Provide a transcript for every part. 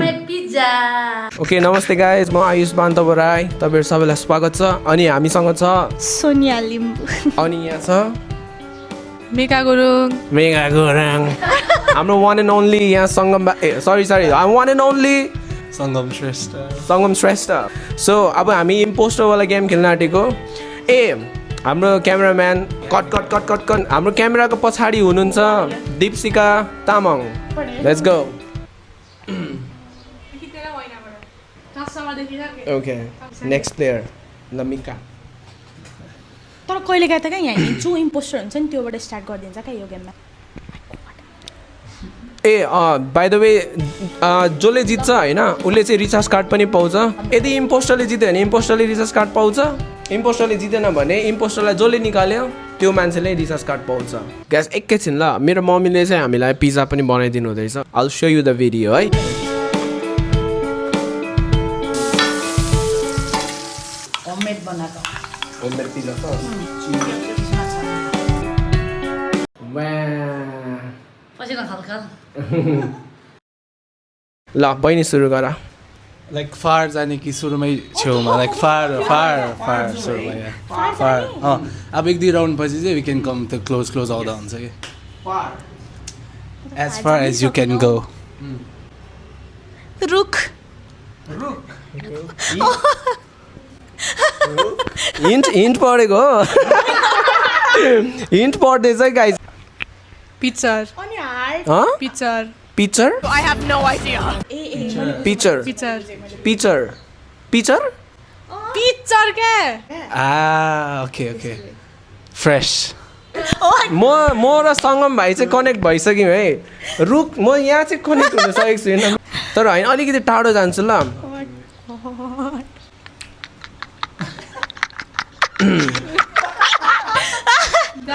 Homemade pizza. Okay नमस्ते guys म आयुष बान्तव राई तपाईँहरू सबैलाई स्वागत छ अनि हामीसँग छ सोनिया लिम्बू अनि यहाँ छ Mika Gurung. मेगा गुराङ हाम्रो वान एन्ड ओन्ली यहाँ सङ्गम सरी one and only Sangam Shrestha so अब हामी इम्पोस्टरवाला गेम खेल्न आँटेको हाम्रो क्यामेराम्यान कट हाम्रो क्यामेराको पछाडि हुनुहुन्छ Deepshikha Tamang let's go okay next player Namika तर कहिले काहीँ त क्या यहाँ जो इम्पोस्टर हुन्छ नि त्योबाट स्टार्ट गरिदिन्छ क्या यो गेममा बाई द वे जसले जित्छ होइन उसले चाहिँ रिचार्ज कार्ड पनि पाउँछ यदि इम्पोस्टरले जित्यो भने इम्पोस्टरले रिचार्ज कार्ड पाउँछ इम्पोस्टरले जितेन भने इम्पोस्टरलाई जसले निकाल्यो त्यो मान्छेले रिचार्ज कार्ड पाउँछ ग्यास एकैछिन ल मेरो मम्मीले चाहिँ हामीलाई पिज्जा पनि बनाइदिनु हुँदैछ आइल सो यु द भिडियो है Homemade बनाएको. Homemade pizza sauce. पछिको खलखल. ल बहिनी सुरु गर लाइक फार जाने कि सुरुमै छेउमा लाइक फार सुरुमा या फार अब एक दुई राउन्ड पछि चाहिँ वी क्यान कम त क्लोज आउँदा हुन्छ कि as far as you can go रुख हिन्ट पढेको हो हिन्ट पढ्दैछ गाइज Pizza. अनि हार्ट Pizza. पिचर I have no idea. पिचर Pizza. पिचर पिचर Pizza क्या? ओके फ्रेस म र सङ्गम भाइ चाहिँ कनेक्ट भइसक्यौँ है रुख म यहाँ चाहिँ कनेक्ट हुन सकेको छुइनँ तर होइन अलिकति टाढो जान्छु ल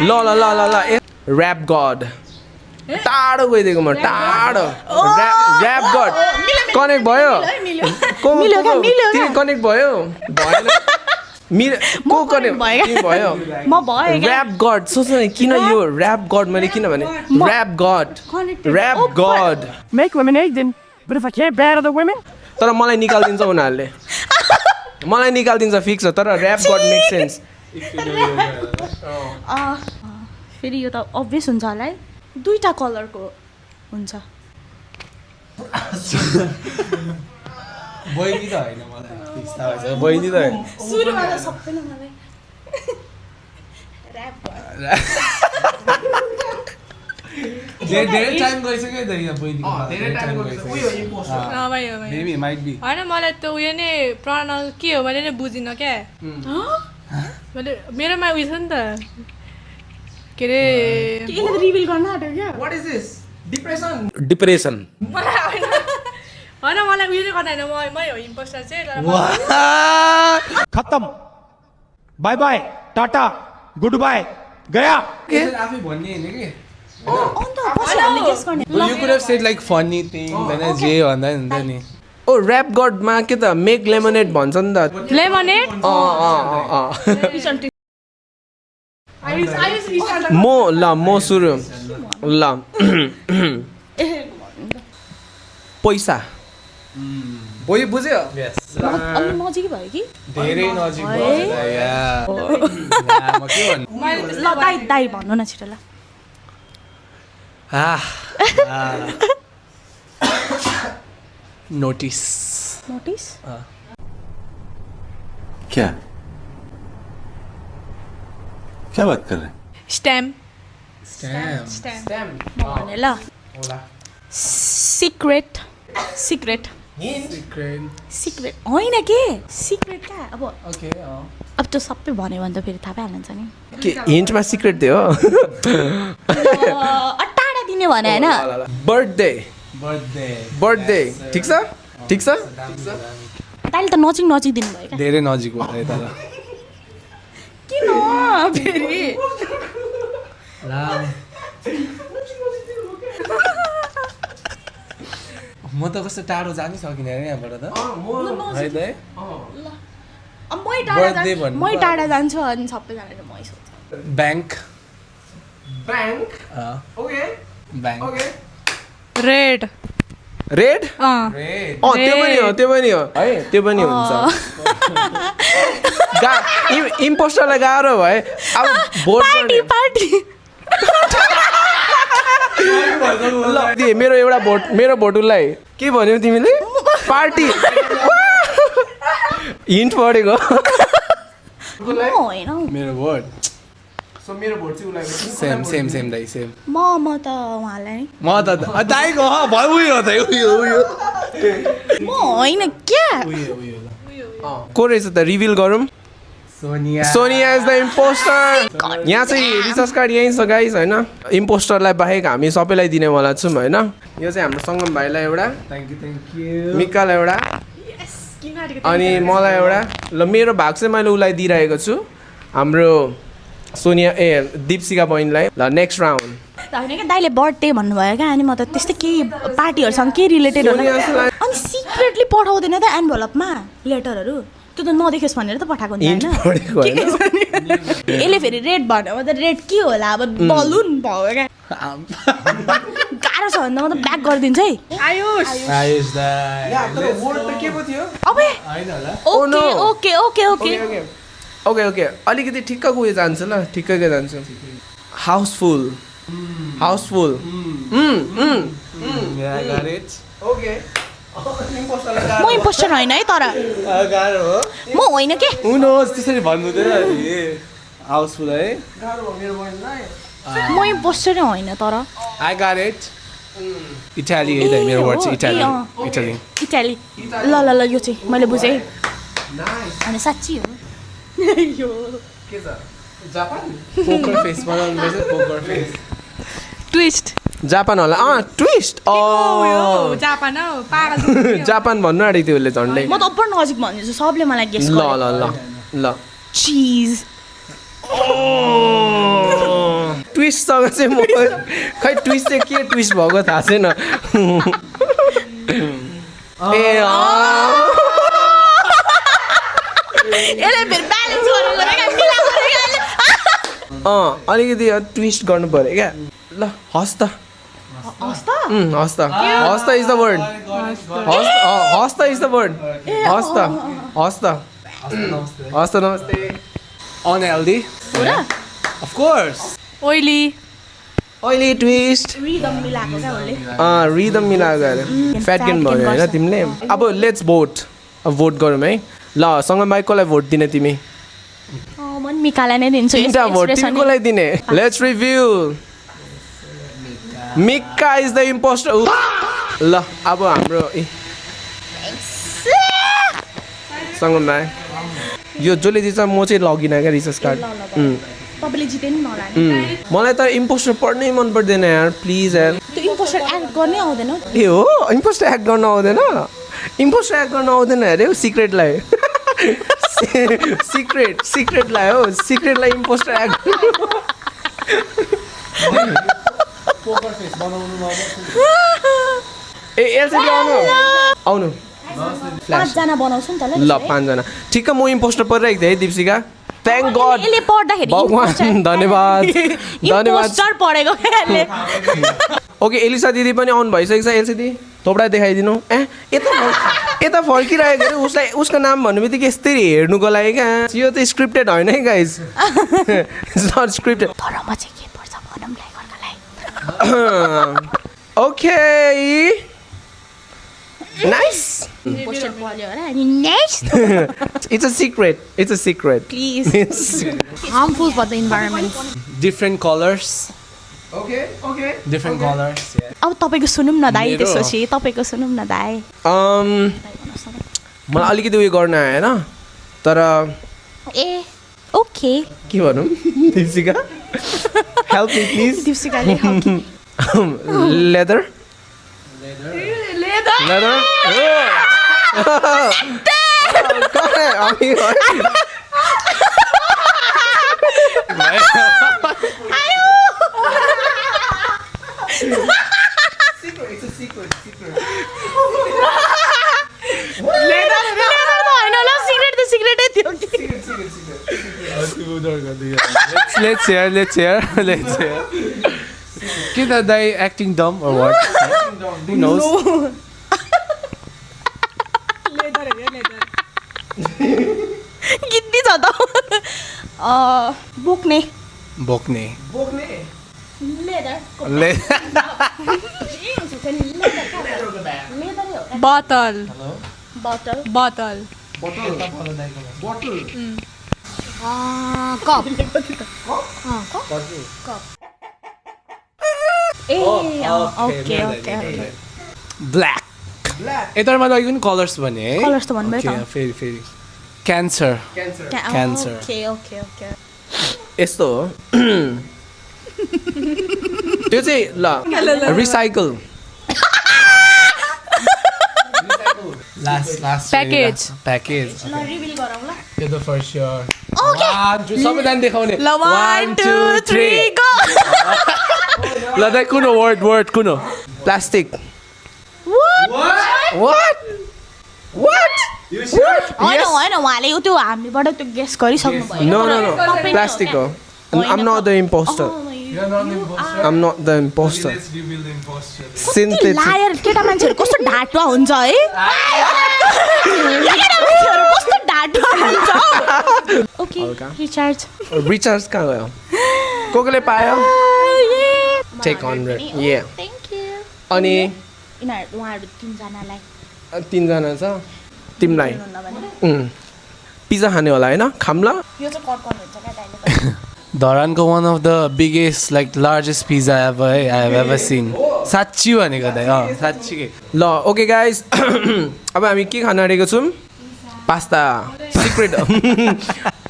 ल ऱ्याप गड टाढो गइदिएको म टाढो ऱ्याप गड कनेक्ट भयो तिमी कनेक्ट भयो भएन को कनेक्ट भयो म भयो ऱ्याप गड सोच्नु नि किन यो ऱ्याप गड मैले किनभने Rap God Make lemonade then, but if I can't battle the women, तर मलाई निकालिदिन्छ उनीहरूले मलाई निकालिदिन्छ फिक्स हो तर ऱ्याप गड मेक सेन्स फेरि यो त अभियस हुन्छ होला है दुईटा कलरको हुन्छ बहिनी त होइन मलाई बहिनी त होइन सुरुमा त सबैले मलाई धेरै टाइम गइसक्यो त यहाँ बहिनीको मेबी माइट बी होइन मलाई त उयो नै प्रणल के हो मैले नै बुझिनँ क्या मैले मेरोमा उयो छ नि त के अरे यसले रिभिल गर्न आँट्यो क्या व्हाट इज दिस डिप्रेसन होइन मलाई उयो नै गर्दैन मै हो इम्पोस्टर चाहिँ तर खत्म. Bye bye, Tata, goodbye, गया. आफै भन्ने होइन कि अन्त पछि हामीले गेस गर्ने you could have shed like funny thing होइन जे भन्दा हुन्छ नि ओ ऱ्याप गडमा के त मेक लेमोनेड भन्छ नि त लेमोनेड म सुरु ल पैसा बुझ्यो अलि नजिकै भयो कि धेरै नजिक भयो म के भन्नु ल दाइ भन्नु न छिटो ल नोटिस नोटिस क्या क्या बात कर रहे हैं स्ट्याम्प म भने ल सिक्रेट होइन के सिक्रेट क्या अब अब त्यो सबै भन्यो भने त फेरि थाहा पाइहाल्छ नि के हिन्टमा सिक्रेट थियो टाढा दिने भने होइन बर्थडे ठिक छ तैँले त नजिक दिनुभयो क्या धेरै नजिक भयो तर किन फेरि म त कस्तो टाढो जानै सकिनँ अरे यहाँबाट त है त अब Birthday भन्नु मै टाढा जान्छु अनि सबैजनाले मै सोध्छ bank bank okay bank red red त्यो पनि हो है त्यो पनि हुन्छ इम्पोस्टरलाई गाह्रो भयो अब भोट पार्टी ल मेरो भोट उसलाई के भन्यौ तिमीले पार्टी हिन्ट पढेको होइन मेरो भोट सो मेरो भोट चाहिँ उसलाई सेम दाइ सेम म त उहाँलाई म त दाइको भयो उयो हो त उयो म होइन क्या को रहेछ त रिभिल गरौँ सोनिया इज द इम्पोस्टर यहाँ चाहिँ रिसर्च कार्ड यहीँ छ गाइस होइन इम्पोस्टरलाई बाहेक हामी सबैलाई दिनेवाला छौँ होइन यो चाहिँ हाम्रो सङ्गम भाइलाई एउटा थ्याङ्क यू मिकालाई एउटा अनि मलाई एउटा ल मेरो भाग चाहिँ मैले उसलाई दिइरहेको छु हाम्रो सोनिया दीपशिका बहिनीलाई ल नेक्स्ट राउन्ड होइन क्या दाइले बर्थडे भन्नुभयो क्या अनि म त त्यस्तै केही पार्टीहरूसँग केही रिलेटेड होला अनि सिक्रेटली पठाउँदैन त एन्भलपमा लेटरहरू त्यो त नदेखोस् भनेर त पठाएको हुन्छ होइन यसले फेरि रेड भन्यो भने त रेड के होला अब बलुन भयो क्या गाह्रो छ भने त म त ब्याक गरिदिन्छु है आयुष दाइ अबे ओके ओके अलिकति ठिक्कको उयो जान्छ ल ठिक्ककै जान्छ हाउसफुल म इम्पोस्टर होइन है तर म होइन के उनोस् त्यसरी भन्नुहुँदैन हाउसफुल है म इम्पोस्टर होइन तर आई गॉट इट इटाली है दाइ मेरो वर्ड चाहिँ इटाली इटाली ल यो चाहिँ मैले बुझेँ अनि साँच्ची हो पोकर फेस ट्विस्ट जापान होला ट्विस्ट जापान हौ पागल जापान भन्नु आँटेको थियो उसले झन्डै म त अप्पर नजिक भनिदिन्छु सबले मलाई गेस ल चिज ट्विस्टसँग चाहिँ म खै ट्विस्ट चाहिँ के ट्विस्ट भएको थाहा छैन अलिकति ट्विस्ट गर्नु पर्यो क्या ल हस्त इज द वर्ड हस्त इज द वर्ड हस्त नमस्ते unhealthy of course oily twist rhythm मिलाएको क्या उसले रिदम मिलाएको अरे फ्याट गेन भयो होइन तिमीले अब लेट्स भोट भोट गरौँ है ल सँग माइकलाई भोट दिने तिमी म मिकालाई नै दिन्छु तिनवटा भोट तिमीकोलाई दिने लेट्स रिभ्यू मिका इज द इम्पोस्टर ल अब हाम्रो सँग यो जसले दिन्छ म चाहिँ लगिनँ क्या रिसर्च कार्ड तपाईँले जिते नि नलाने मलाई त इम्पोस्टर पढ्नै मन पर्दैन यार प्लिज यार त्यो इम्पोस्टर एक्ट गर्नै आउँदैन ए हो इम्पोस्टर एक्ट गर्न आउँदैन अरे सिक्रेटलाई सिक्रेटलाई हो सिक्रेटलाई इम्पोस्टर एक्ट ए एलसिडी आउनु 5 जना बनाउँछु नि त ल 5 जना ठिक्क म इम्पोस्टर परिरहेको थिएँ है दीपशिका थ्याङ्क गड यसले पढ्दाखेरि भगवान् धन्यवाद इम्पोस्टर पढेको यसले ओके एलिसा दिदी पनि आउनु भइसकेको छ एलसिडी थोपडा देखाइदिनु यता फर्किरहेको अरे उसलाई उसको नाम भन्नु बित्तिकै यस्तरी हेर्नुको लागि क्या यो त स्क्रिप्टेड होइन है गाइज इट्स नट स्क्रिप्टेड तर म चाहिँ के पर्छ भनौँलाई गर्नलाई ओके नाइस इम्पोस्टर पढ्यो होला अनि next it's a secret please harmful for the environment. Different colours okay different colours अब तपाईँको सुनौँ न दाइ त्यसपछि तपाईँको सुनौँ न दाइ मलाई अलिकति उयो गर्न आएन तर ए ओके के भनौँ दीपशिका हेल्प मी प्लिज दीपशिकाले लेदर Let's hear. कि त दाइ एक्टिङ डम or what? Who knows? Giddy छ त बोक्ने बोक्ने बोतल बटल बोतल कप ए ओके ओके ब्ल्याक यतामा त कुन कलर्स भने है कलर्स त भन्नुभयो त फेरि cancer Cancer. Okay okay okay यस्तो हो त्यो चाहिँ ल रिसाइकल लास्ट Package. प्याकेज ल रिभिल गरौँ ल त्यो त फर स्योर ओके सबैजना देखाउने ल 1 2 3 गो ल दाइ कुन वर्ड कुन प्लास्टिक What? होइन होइन उहाँले त्यो हामीबाट त्यो गेस गरिसक्नु भयो No. Plastic हो. I'm not the imposter. I'm not the imposter. Synthetic. Liar केटा मान्छेहरू कस्तो ढाटुवा हुन्छ है केटा मान्छेहरू कस्तो ढाटुवा हुन्छ ओके रिचार्ज Recharge कहाँ गयो कोले पायो Take 100. Yeah. थ्याङ्क यू अनि यिनीहरू उहाँहरू तिनजनालाई 3 जना छ तिमीलाई पिज्जा खाने होला हैन खाम्ला यो चाहिँ कट गर्नुहुन्छ क्या दाइले धरानको one of the biggest like largest pizza ever है आई हेभ एभर सिन साँच्ची भनेको दाइ साँच्चीकै ल ओके गाइज अब हामी के खान आँटेको छौँ pasta secret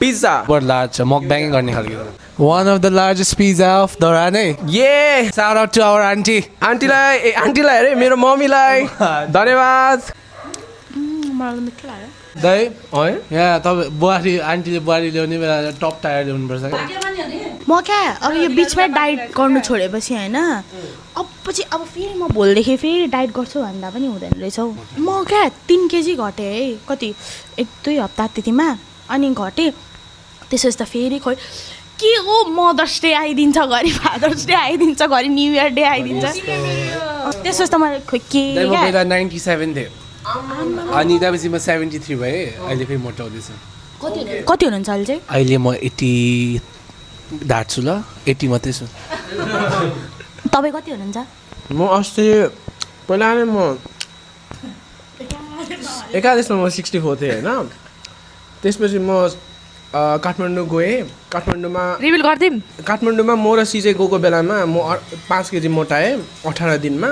pizza but large छ मकब्याङ गर्ने खालको one of the largest pizza of Dharan है yay shout out to our aunty आन्टीलाई अरे मेरो मम्मीलाई धन्यवाद मलाई त मिठो लाग्यो दाइ है यहाँ तपाईँ आन्टीले बुहारी ल्याउने बेला टप टायर ल्याउनुपर्छ क्या म क्या अब यो बिचमा डाइट गर्नु छोडेपछि होइन अब पछि अब फेरि म भोलिदेखि फेरि डाइट गर्छु भन्दा पनि हुँदैन रहेछ हौ म क्या 3 केजी घटेँ है कति 1-2 हप्ता त्यतिमा अनि घटेँ त्यसपछि त फेरि खोइ के हो मदर्स डे आइदिन्छ घरि फादर्स डे आइदिन्छ घरि न्यु इयर डे आइदिन्छ त्यसपछि त मैले खोइ के म पहिला 97 थिएँ अनि त्यहाँपछि म 73 भएँ अहिले फेरि मोटाउँदैछु कति हुनुहुन्छ अहिले चाहिँ अहिले म 80 ढाट्छु ल 80 मात्रै छु तपाईँ कति हुनुहुन्छ म अस्ति पहिला नै म एकादशमा म 64 थिएँ होइन त्यसपछि म काठमाडौँ गएँ काठमाडौँमा म र सिजे गएको बेलामा म 5 केजी मोटाएँ 18 दिनमा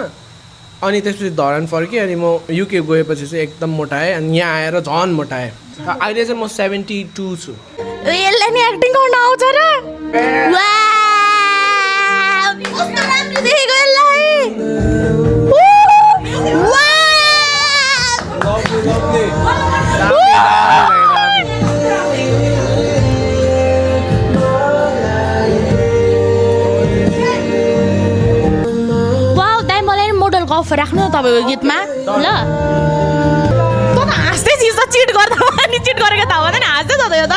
अनि त्यसपछि धरान फर्केँ अनि म युके गएपछि चाहिँ एकदम मोटाएँ अनि यहाँ आएर झन् मोटाएँ अहिले चाहिँ म 72 छु यसलाई नि एक्टिङ गर्न आउँछ र वाउ कस्तो राम्रो देखेको यसलाई वाउ दाइ मलाई मोडल गफ राख्नु तपाईँको गीतमा ल त हाँस्दै चिज त चिट गर्दा अनि चिट गरेको थाहा हुँदैन हाँस्दै त यो त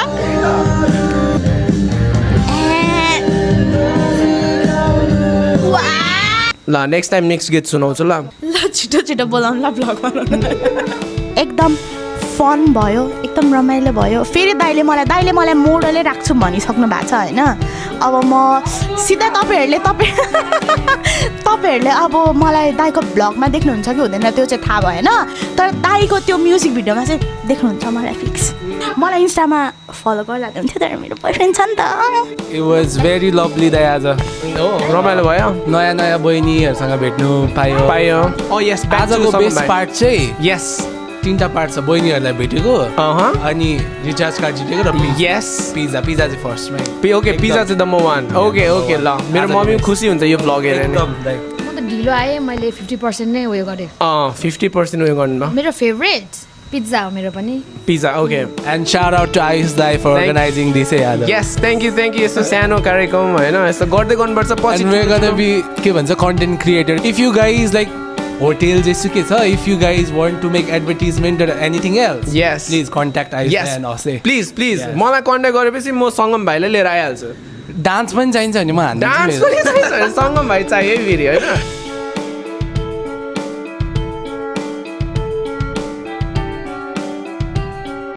ल नेक्स्ट टाइम नेक्स्ट गीत सुनाउँछु ल छिटो छिटो बोलाउनु ल भ्लग बनाउनु एकदम फन भयो एकदम रमाइलो भयो फेरि दाइले मलाई मोडलै राख्छु भनिसक्नु भएको छ होइन अब म सिधै तपाईँहरूले अब मलाई दाइको भ्लगमा देख्नुहुन्छ कि हुँदैन त्यो चाहिँ थाहा भएन तर दाइको त्यो म्युजिक भिडियोमा चाहिँ देख्नुहुन्छ मलाई फिक्स मलाई इन्स्टामा फलो गर्दा हुन्थ्यो तर मेरो बोयफ्रेन्ड छ नि त इट वाज भेरी लभली दाइ आज रमाइलो भयो नयाँ बहिनीहरूसँग भेट्नु पायो यस आजको बेस्ट पार्ट चाहिँ यस 3टा पार्ट छ बहिनीहरूलाई भेटेको अनि रिचार्ज कार्ड जितेको र यस पिज्जा चाहिँ फर्स्टमै ओके पिज्जा चाहिँ नम्बर 1 ओके ल मेरो मम्मी खुसी हुन्छ यो भ्लग हेरेर म त ढिलो आएँ मैले 50% नै उयो गरेँ 50% उयो गर्नु मेरो फेभरेट पिज्जा हो मेरो पनि pizza okay and shout out to Ayush दाइ फर अर्गनाइजिङ दिस है आज यस थ्याङ्क यू यस्तो सानो कार्यक्रम होइन यस्तो गर्दै गर्नुपर्छ पछि we're gonna be के भन्छ content creator if you guys like hotel जेसुकै छ if you guys want to make advertisement or anything else Yes. Please contact Ayush and असे प्लिज मलाई कन्ट्याक्ट गरेपछि म सङ्गम भाइलाई लिएर आइहाल्छु डान्स पनि चाहिन्छ भने म हान्छु डान्स पनि चाहिन्छ सङ्गम भाइ चाहियो फेरि होइन